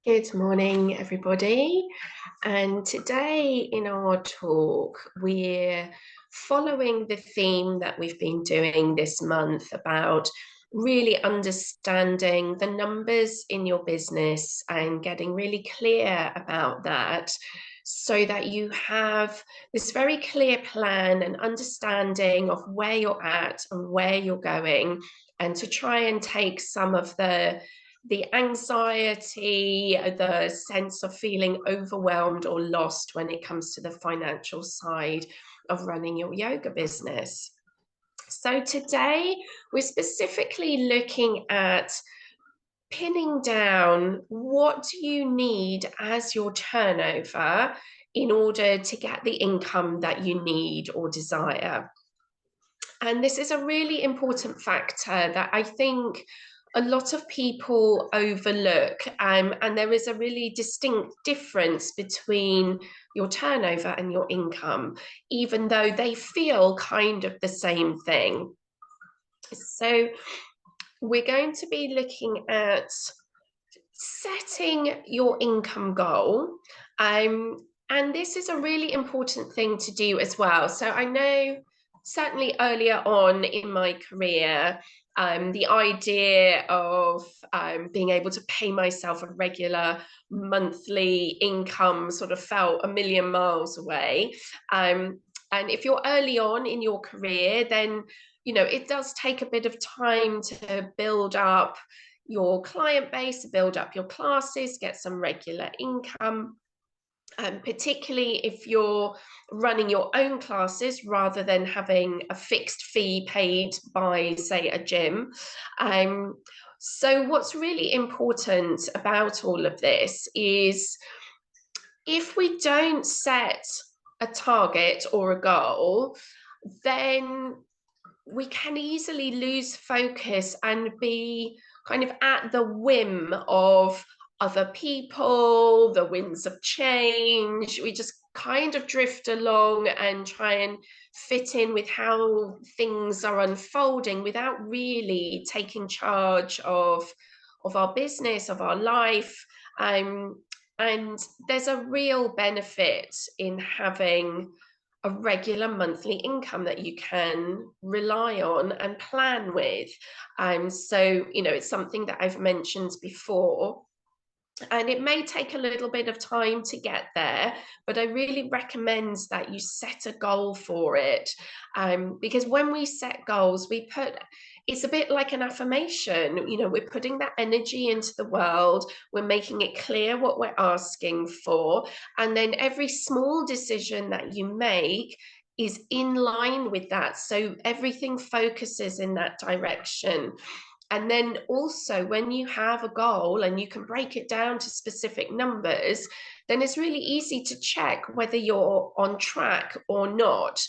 Good morning, everybody. And today in our talk, we're following the theme that we've been doing this month about really understanding the numbers in your business and getting really clear about that so that you have this very clear plan and understanding of where you're at and where you're going, and to try and take some of the anxiety, the sense of feeling overwhelmed or lost when it comes to the financial side of running your yoga business. So today we're specifically looking at pinning down what do you need as your turnover in order to get the income that you need or desire. And this is a really important factor that I think a lot of people overlook. And there is a really distinct difference between your turnover and your income, even though they feel kind of the same thing. So we're going to be looking at setting your income goal. And this is a really important thing to do as well. So I know certainly earlier on in my career, the idea of being able to pay myself a regular monthly income sort of felt a million miles away. And if you're early on in your career, then it does take a bit of time to build up your client base, build up your classes, get some regular income. Particularly if you're running your own classes rather than having a fixed fee paid by, say, a gym. So what's really important about all of this is if we don't set a target or a goal, then we can easily lose focus and be kind of at the whim of other people, the winds of change. We just kind of drift along and try and fit in with how things are unfolding without really taking charge of our business, of our life. And there's a real benefit in having a regular monthly income that you can rely on and plan with. So, it's something that I've mentioned before. And it may take a little bit of time to get there, but I really recommend that you set a goal for it. Because when we set goals, it's a bit like an affirmation. We're putting that energy into the world, we're making it clear what we're asking for. And then every small decision that you make is in line with that. So everything focuses in that direction. And then also, when you have a goal and you can break it down to specific numbers, then it's really easy to check whether you're on track or not.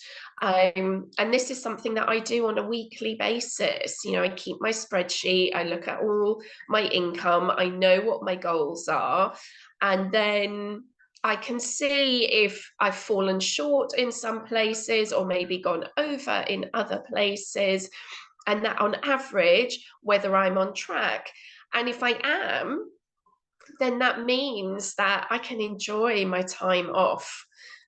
And this is something that I do on a weekly basis. I keep my spreadsheet, I look at all my income, I know what my goals are, and then I can see if I've fallen short in some places or maybe gone over in other places, and that on average, whether I'm on track. And if I am, then that means that I can enjoy my time off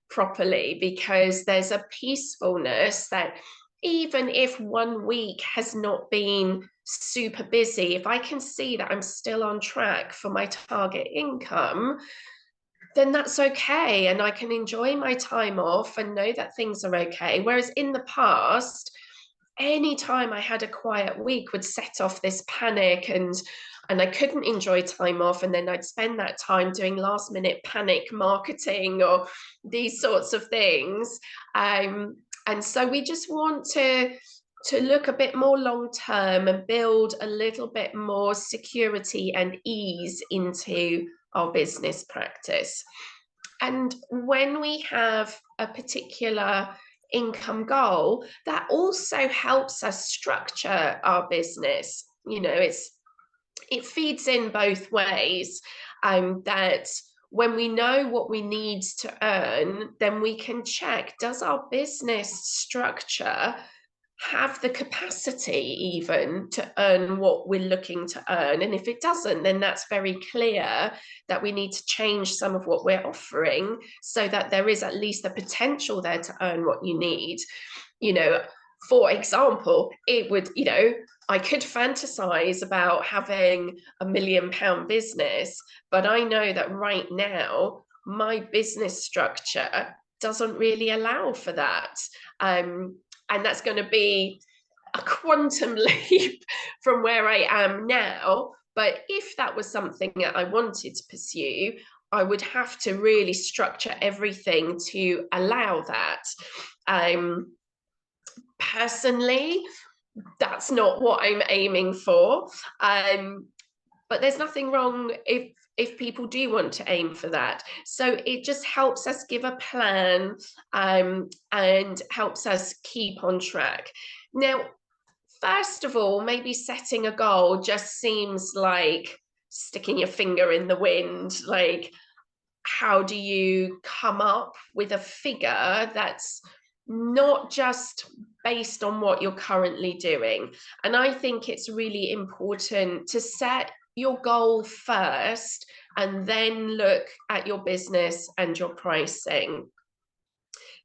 properly, because there's a peacefulness that even if one week has not been super busy, if I can see that I'm still on track for my target income, then that's okay. And I can enjoy my time off and know that things are okay. Whereas in the past, anytime I had a quiet week would set off this panic, and I couldn't enjoy time off, and then I'd spend that time doing last minute panic marketing or these sorts of things. And so we just want to look a bit more long term and build a little bit more security and ease into our business practice. And when we have a particular income goal, that also helps us structure our business. It feeds in both ways. That when we know what we need to earn, then we can check, does our business structure have the capacity even to earn what we're looking to earn. And if it doesn't, then that's very clear that we need to change some of what we're offering so that there is at least the potential there to earn what you need. You know, for example, it would, you know, I could fantasize about having £1 million business, but I know that right now my business structure doesn't really allow for that. And that's going to be a quantum leap from where I am now. But if that was something that I wanted to pursue, I would have to really structure everything to allow that. Personally, that's not what I'm aiming for. But there's nothing wrong if people do want to aim for that. So it just helps us give a plan, and helps us keep on track. Now, first of all, maybe setting a goal just seems like sticking your finger in the wind. Like, how do you come up with a figure that's not just based on what you're currently doing? And I think it's really important to set your goal first and then look at your business and your pricing.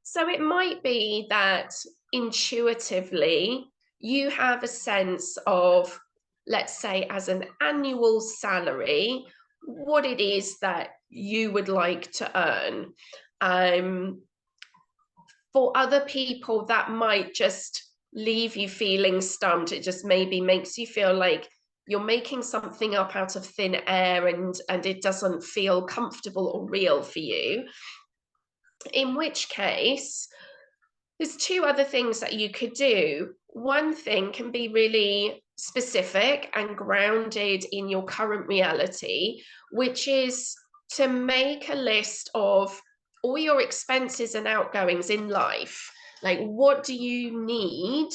So it might be that intuitively you have a sense of, let's say, as an annual salary, what it is that you would like to earn. For other people, that might just leave you feeling stumped. It just maybe makes you feel like you're making something up out of thin air, and it doesn't feel comfortable or real for you. In which case, there's two other things that you could do. One thing can be really specific and grounded in your current reality, which is to make a list of all your expenses and outgoings in life. Like, what do you need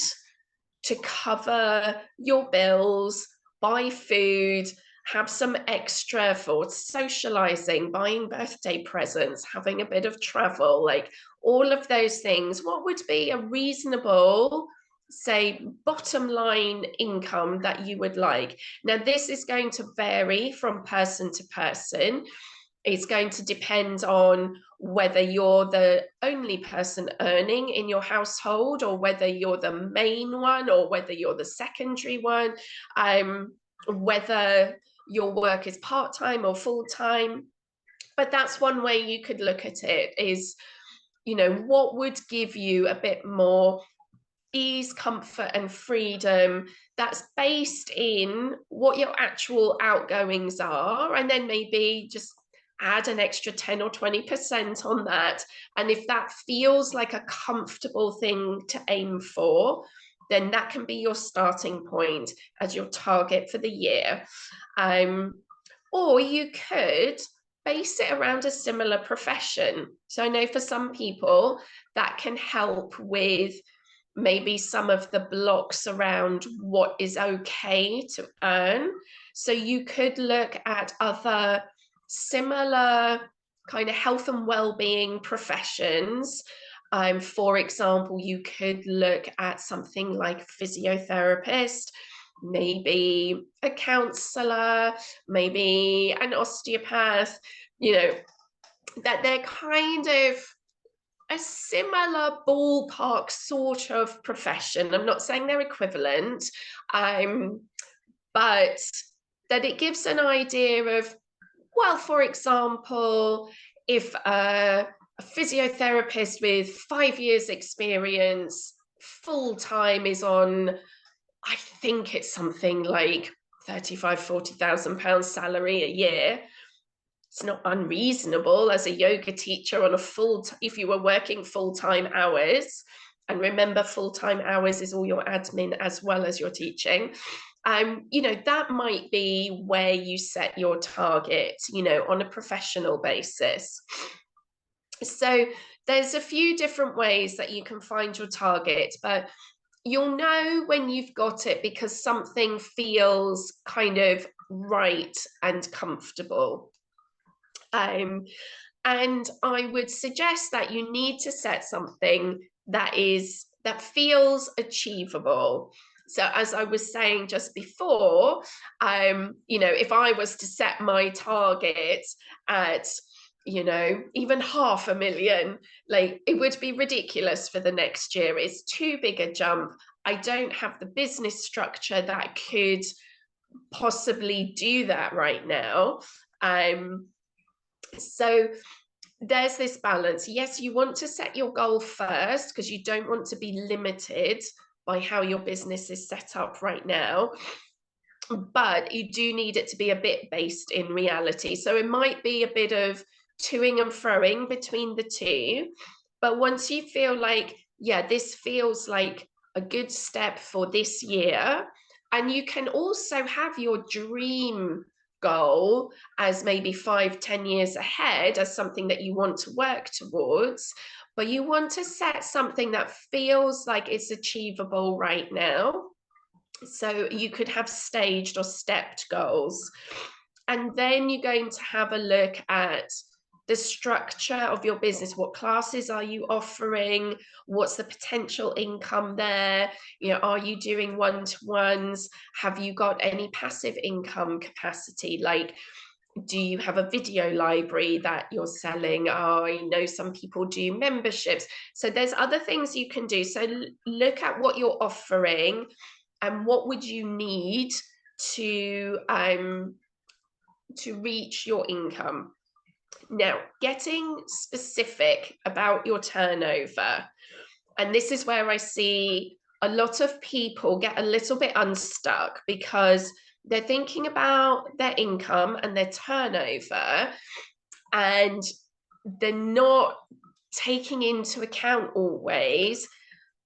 to cover your bills, buy food, have some extra for socializing, buying birthday presents, having a bit of travel, like all of those things? What would be a reasonable, say, bottom line income that you would like? Now, this is going to vary from person to person. It's going to depend on whether you're the only person earning in your household, or whether you're the main one, or whether you're the secondary one, whether your work is part-time or full-time. But that's one way you could look at it, is, you know, what would give you a bit more ease, comfort, and freedom that's based in what your actual outgoings are, and then maybe just add an extra 10 or 20% on that. And if that feels like a comfortable thing to aim for, then that can be your starting point as your target for the year. Or you could base it around a similar profession. So I know for some people that can help with maybe some of the blocks around what is okay to earn. So you could look at other similar kind of health and well-being professions. For example, you could look at something like physiotherapist, maybe a counselor, maybe an osteopath, you know, that they're kind of a similar ballpark sort of profession. I'm not saying they're equivalent, but that it gives an idea of, well, for example, if a physiotherapist with 5 years experience full-time is on, I think it's something like £35,000-40,000 salary a year, it's not unreasonable as a yoga teacher on a if you were working full-time hours. And remember, full-time hours is all your admin as well as your teaching. You know, that might be where you set your target, you know, on a professional basis. So there's a few different ways that you can find your target, but you'll know when you've got it because something feels kind of right and comfortable. And I would suggest that you need to set something that is that feels achievable. So as I was saying just before, if I was to set my target at, even 500,000, like it would be ridiculous for the next year. It's too big a jump. I don't have the business structure that could possibly do that right now. So there's this balance. Yes, you want to set your goal first because you don't want to be limited by how your business is set up right now. But you do need it to be a bit based in reality. So it might be a bit of toing and froing between the two. But once you feel like, yeah, this feels like a good step for this year, and you can also have your dream goal as maybe 5-10 years ahead as something that you want to work towards, but you want to set something that feels like it's achievable right now. So you could have staged or stepped goals. And then you're going to have a look at the structure of your business. What classes are you offering? What's the potential income there? Are you doing one-to-ones? Have you got any passive income capacity? Like, do you have a video library that you're selling? I know some people do memberships. So there's other things you can do. So look at what you're offering and what would you need to reach your income. Now, getting specific about your turnover, and this is where I see a lot of people get a little bit unstuck because they're thinking about their income and their turnover, and they're not taking into account always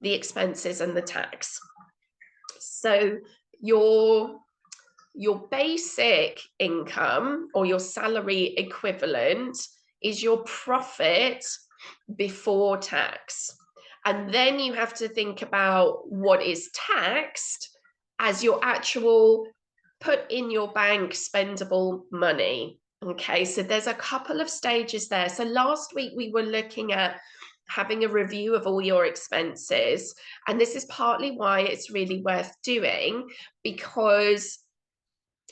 the expenses and the tax. So your basic income or your salary equivalent is your profit before tax. And then you have to think about what is taxed as your actual put in your bank spendable money. Okay, so there's a couple of stages there. So last week we were looking at having a review of all your expenses. And this is partly why it's really worth doing, because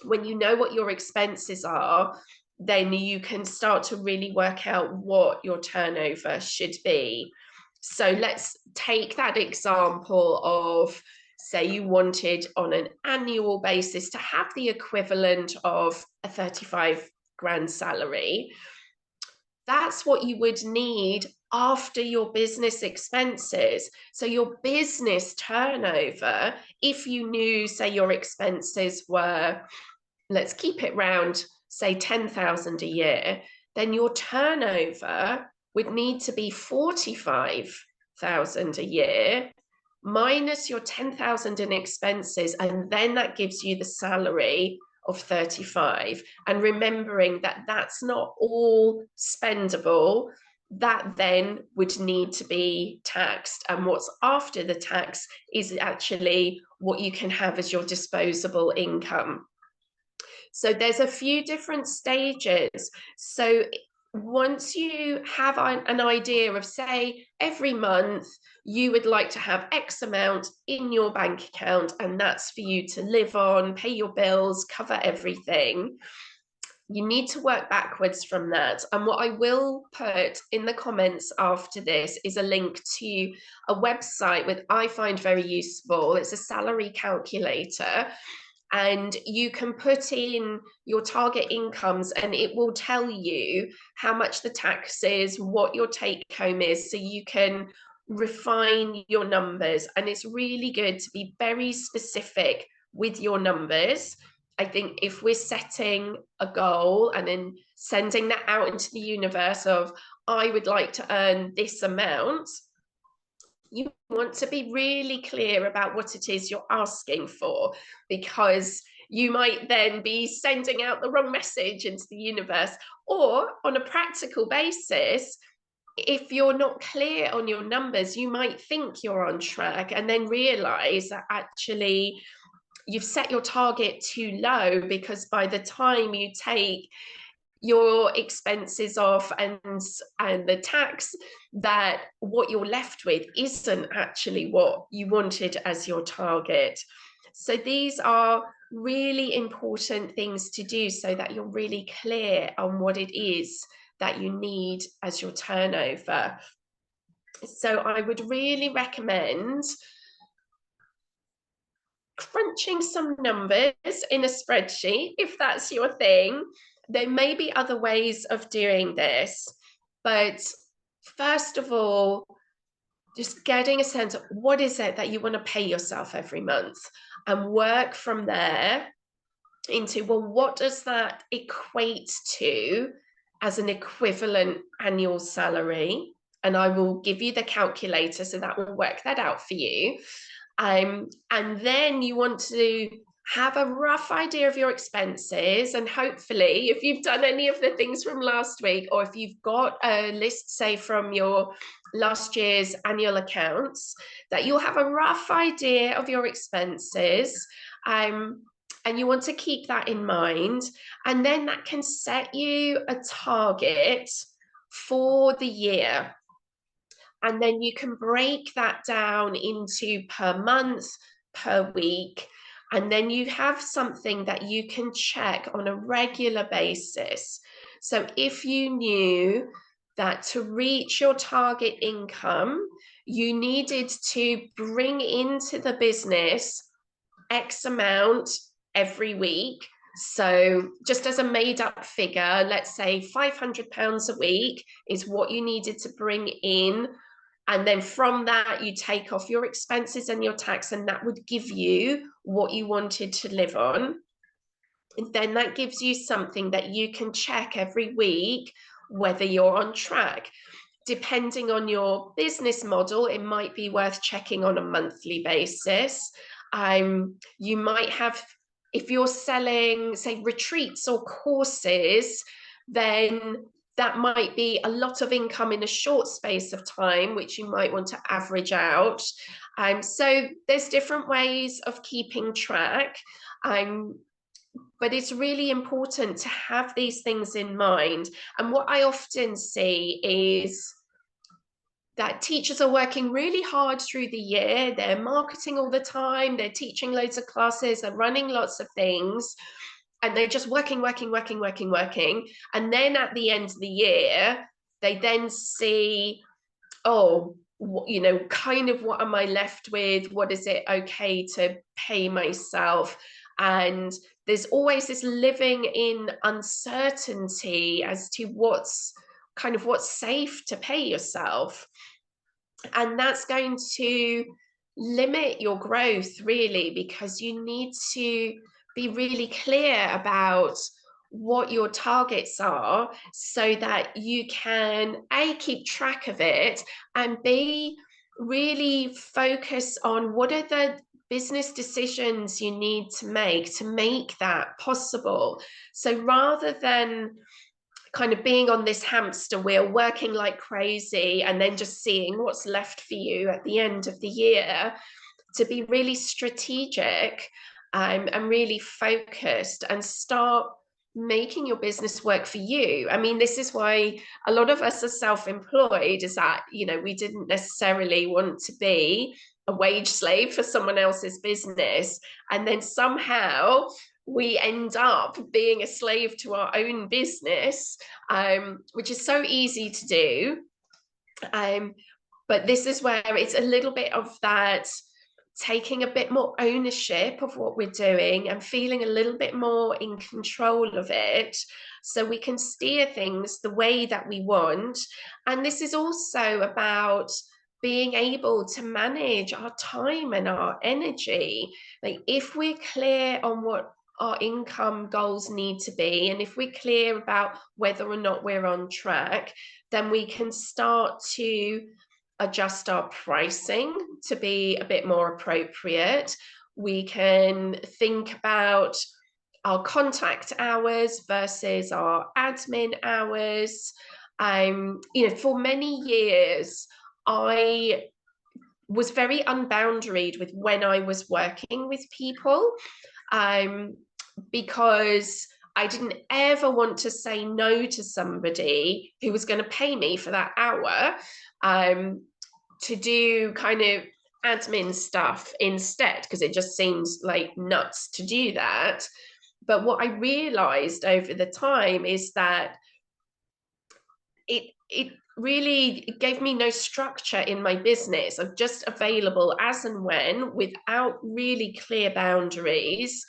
when you know what your expenses are, then you can start to really work out what your turnover should be. So let's take that example of, say you wanted on an annual basis to have the equivalent of a 35 grand salary. That's what you would need after your business expenses. So your business turnover, if you knew, say your expenses were, let's keep it round, say 10,000 a year, then your turnover would need to be 45,000 a year minus your 10,000 in expenses, and then that gives you the salary of 35. And remembering that that's not all spendable, that then would need to be taxed, and what's after the tax is actually what you can have as your disposable income. So there's a few different stages. So once you have an idea of, say, every month you would like to have X amount in your bank account, and that's for you to live on, pay your bills, cover everything, you need to work backwards from that. And what I will put in the comments after this is a link to a website that I find very useful. It's a salary calculator. And you can put in your target incomes and it will tell you how much the tax is, what your take home is, so you can refine your numbers. And it's really good to be very specific with your numbers. I think if we're setting a goal and then sending that out into the universe of, I would like to earn this amount, you want to be really clear about what it is you're asking for, because you might then be sending out the wrong message into the universe. Or on a practical basis, if you're not clear on your numbers, you might think you're on track and then realize that actually you've set your target too low, because by the time you take your expenses off and the tax, that what you're left with isn't actually what you wanted as your target. So these are really important things to do so that you're really clear on what it is that you need as your turnover. So I would really recommend crunching some numbers in a spreadsheet if that's your thing. There may be other ways of doing this, but first of all, just getting a sense of what is it that you want to pay yourself every month, and work from there into, well, what does that equate to as an equivalent annual salary? And I will give you the calculator, so that will work that out for you. And then you want to have a rough idea of your expenses, and hopefully if you've done any of the things from last week, or if you've got a list, say from your last year's annual accounts, that you'll have a rough idea of your expenses, and you want to keep that in mind, and then that can set you a target for the year. And then you can break that down into per month, per week, and then you have something that you can check on a regular basis. So if you knew that to reach your target income, you needed to bring into the business X amount every week. So just as a made up figure, let's say £500 a week is what you needed to bring in. And then from that, you take off your expenses and your tax, and that would give you what you wanted to live on. And then that gives you something that you can check every week whether you're on track. Depending on your business model, it might be worth checking on a monthly basis. You might have, if you're selling, say, retreats or courses, then that might be a lot of income in a short space of time, which you might want to average out. So there's different ways of keeping track. But it's really important to have these things in mind. And what I often see is that teachers are working really hard through the year. They're marketing all the time. They're teaching loads of classes. They're running lots of things. And they're just working. And then at the end of the year, they then see, oh, kind of what am I left with? What is it okay to pay myself? And there's always this living in uncertainty as to what's safe to pay yourself. And that's going to limit your growth, really, because you need to be really clear about what your targets are, so that you can A, keep track of it, and B, really focus on what are the business decisions you need to make that possible. So rather than kind of being on this hamster wheel, working like crazy, and then just seeing what's left for you at the end of the year, to be really strategic and really focused, and start making your business work for you. I mean, this is why a lot of us are self-employed, is that, we didn't necessarily want to be a wage slave for someone else's business, and then somehow we end up being a slave to our own business, which is so easy to do. But this is where it's a little bit of that, taking a bit more ownership of what we're doing and feeling a little bit more in control of it, so we can steer things the way that we want. And this is also about being able to manage our time and our energy. Like, if we're clear on what our income goals need to be, and if we're clear about whether or not we're on track, then we can start to adjust our pricing to be a bit more appropriate. We can think about our contact hours versus our admin hours. For many years, I was very unboundaried with when I was working with people, because I didn't ever want to say no to somebody who was going to pay me for that hour to do kind of admin stuff instead, because it just seems like nuts to do that. But what I realized over the time is that it really gave me no structure in my business. I'm just available as and when, without really clear boundaries.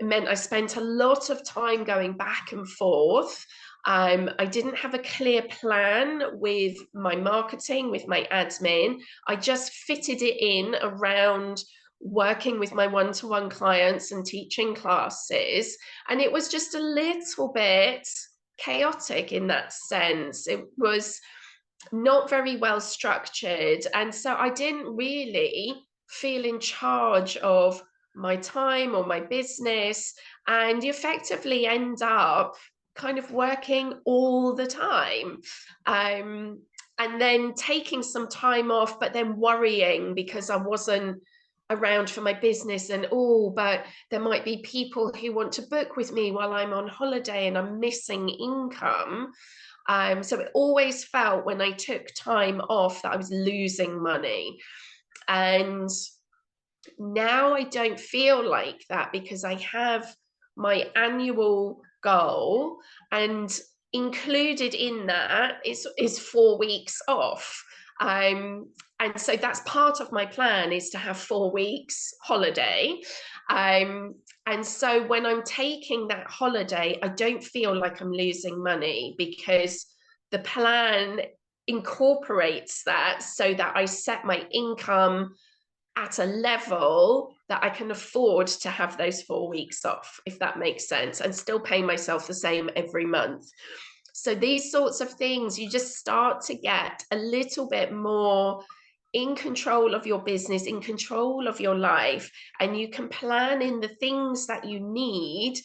It meant I spent a lot of time going back and forth. I didn't have a clear plan with my marketing, with my admin. I just fitted it in around working with my one-to-one clients and teaching classes. And it was just a little bit chaotic in that sense. It was not very well structured. And so I didn't really feel in charge of my time or my business. And you effectively end up kind of working all the time. And then taking some time off, but then worrying because I wasn't around for my business, and oh, but there might be people who want to book with me while I'm on holiday and I'm missing income. So it always felt when I took time off that I was losing money. And now I don't feel like that, because I have my annual goal, and included in that is 4 weeks off. And so that's part of my plan, is to have 4 weeks holiday. And so when I'm taking that holiday, I don't feel like I'm losing money, because the plan incorporates that, so that I set my income at a level that I can afford to have those 4 weeks off, if that makes sense, and still pay myself the same every month. So these sorts of things, you just start to get a little bit more in control of your business, in control of your life, and you can plan in the things that you need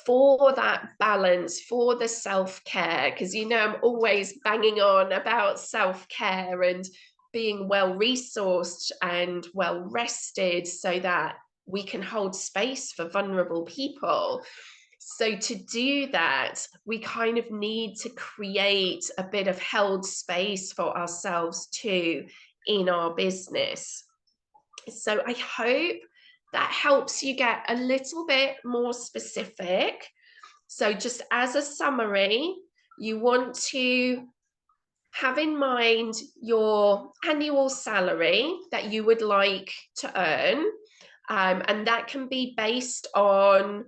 for that balance, for the self-care. Because I'm always banging on about self-care and being well resourced and well rested, so that we can hold space for vulnerable people. So to do that, we kind of need to create a bit of held space for ourselves too in our business. So I hope that helps you get a little bit more specific. So just as a summary, you want to have in mind your annual salary that you would like to earn. And that can be based on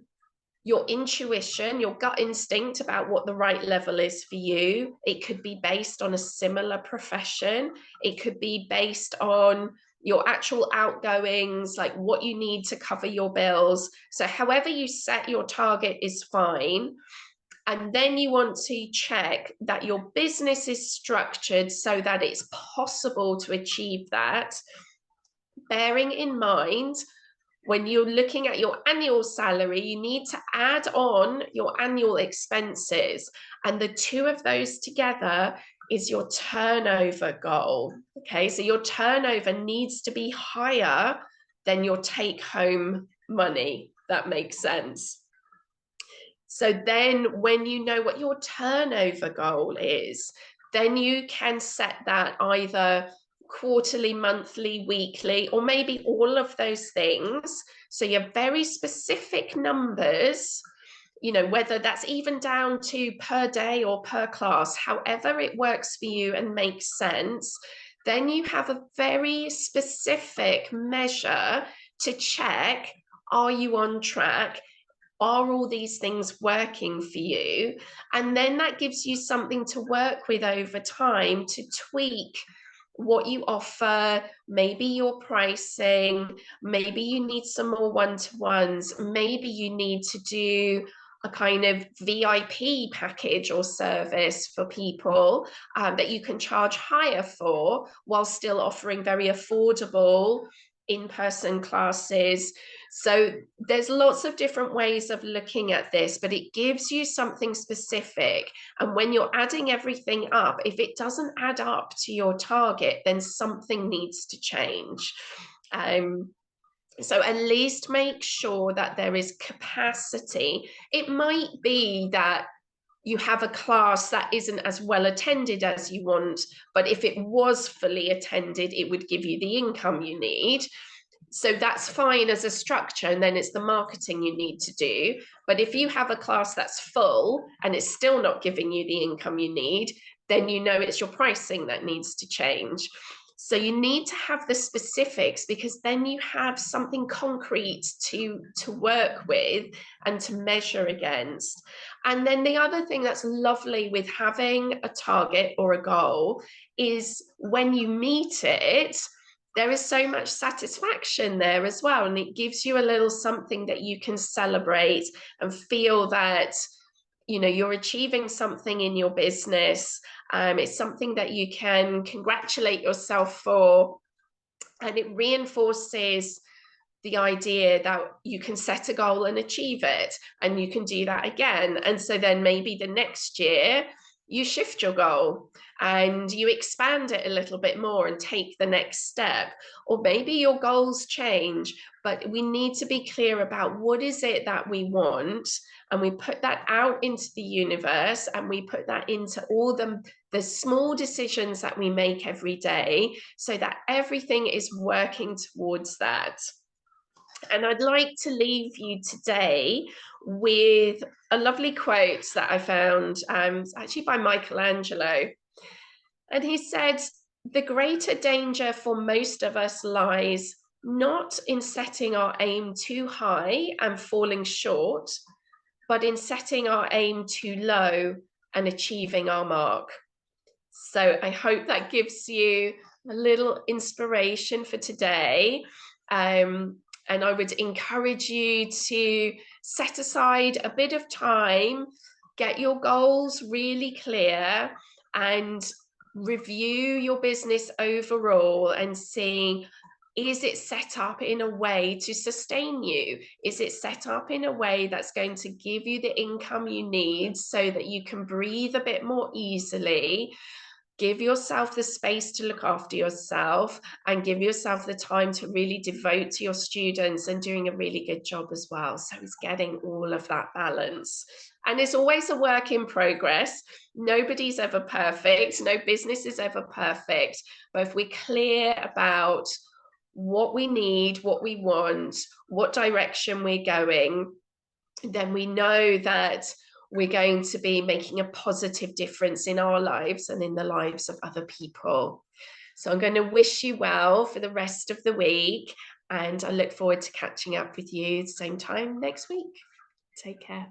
your intuition, your gut instinct about what the right level is for you. It could be based on a similar profession. It could be based on your actual outgoings, like what you need to cover your bills. So however you set your target is fine. And then you want to check that your business is structured so that it's possible to achieve that, bearing in mind, when you're looking at your annual salary, you need to add on your annual expenses. And the two of those together is your turnover goal. Okay, so your turnover needs to be higher than your take-home money. That makes sense. So then when you know what your turnover goal is, then you can set that either quarterly, monthly, weekly, or maybe all of those things. So you have very specific numbers, whether that's even down to per day or per class, however it works for you and makes sense. Then you have a very specific measure to check, are you on track? Are all these things working for you? And then that gives you something to work with over time to tweak what you offer, maybe your pricing, maybe you need some more one-to-ones, maybe you need to do a kind of VIP package or service for people that you can charge higher for, while still offering very affordable in-person classes. So there's lots of different ways of looking at this, but it gives you something specific. And when you're adding everything up, if it doesn't add up to your target, then something needs to change. So at least make sure that there is capacity. It might be that you have a class that isn't as well attended as you want, but if it was fully attended, it would give you the income you need. So that's fine as a structure, and then it's the marketing you need to do. But if you have a class that's full and it's still not giving you the income you need, then you know it's your pricing that needs to change. So you need to have the specifics, because then you have something concrete to work with and to measure against. And then the other thing that's lovely with having a target or a goal is when you meet it, there is so much satisfaction there as well. And it gives you a little something that you can celebrate and feel that, you know, you're achieving something in your business. It's something that you can congratulate yourself for. And it reinforces the idea that you can set a goal and achieve it, and you can do that again. And so then maybe the next year you shift your goal and you expand it a little bit more and take the next step. Or maybe your goals change, but we need to be clear about what is it that we want, and we put that out into the universe, and we put that into all the small decisions that we make every day, so that everything is working towards that. And I'd like to leave you today with a lovely quote that I found, actually by Michelangelo. And he said, "The greater danger for most of us lies not in setting our aim too high and falling short, but in setting our aim too low and achieving our mark." So I hope that gives you a little inspiration for today. And I would encourage you to set aside a bit of time, get your goals really clear, and review your business overall and see, is it set up in a way to sustain you? Is it set up in a way that's going to give you the income you need so that you can breathe a bit more easily? Give yourself the space to look after yourself, and give yourself the time to really devote to your students and doing a really good job as well. So it's getting all of that balance. And it's always a work in progress. Nobody's ever perfect. No business is ever perfect. But if we're clear about what we need, what we want, what direction we're going, then we know that we're going to be making a positive difference in our lives and in the lives of other people. So I'm going to wish you well for the rest of the week, and I look forward to catching up with you same time next week. Take care.